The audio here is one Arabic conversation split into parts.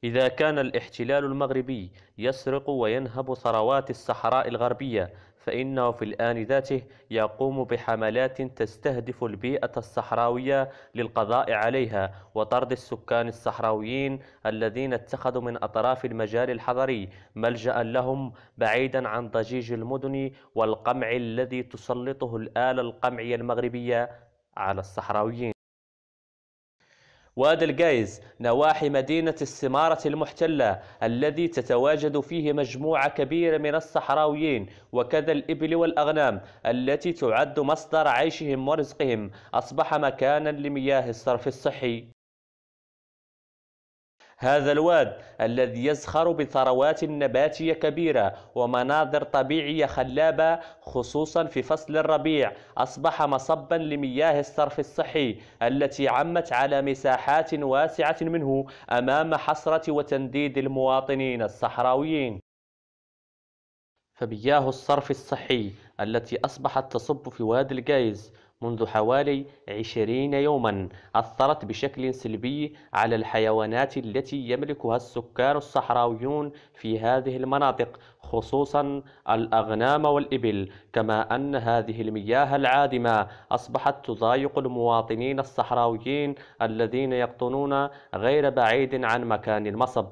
إذا كان الاحتلال المغربي يسرق وينهب ثروات الصحراء الغربية، فإنه في الآن ذاته يقوم بحملات تستهدف البيئة الصحراوية للقضاء عليها وطرد السكان الصحراويين الذين اتخذوا من أطراف المجال الحضري ملجأ لهم، بعيدا عن ضجيج المدن والقمع الذي تسلطه الآلة القمعية المغربية على الصحراويين. وادي الجايز نواحي مدينة السمارة المحتلة الذي تتواجد فيه مجموعة كبيرة من الصحراويين وكذا الإبل والأغنام التي تعد مصدر عيشهم ورزقهم، أصبح مكانا لمياه الصرف الصحي. هذا الواد الذي يزخر بثروات نباتية كبيرة ومناظر طبيعية خلابة خصوصا في فصل الربيع، أصبح مصبا لمياه الصرف الصحي التي عمت على مساحات واسعة منه أمام حسرة وتنديد المواطنين الصحراويين. فمياه الصرف الصحي التي أصبحت تصب في وادي الجايز منذ حوالي 20 يوما أثرت بشكل سلبي على الحيوانات التي يملكها السكان الصحراويون في هذه المناطق، خصوصا الأغنام والإبل، كما أن هذه المياه العادمة أصبحت تضايق المواطنين الصحراويين الذين يقطنون غير بعيد عن مكان المصب.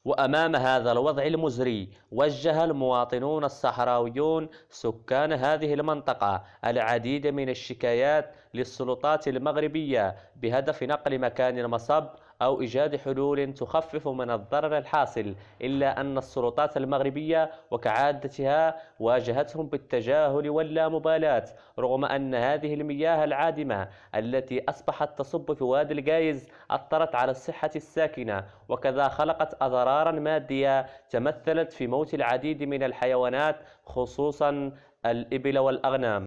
وأمام هذا الوضع المزري وجه المواطنون الصحراويون سكان هذه المنطقة العديد من الشكايات للسلطات المغربية بهدف نقل مكان المصب أو إيجاد حلول تخفف من الضرر الحاصل، إلا أن السلطات المغربية وكعادتها واجهتهم بالتجاهل واللامبالاة، رغم أن هذه المياه العادمة التي أصبحت تصب في وادي الجايز أثرت على الصحة الساكنة، وكذا خلقت أضرارا مادية تمثلت في موت العديد من الحيوانات خصوصا الإبل والأغنام.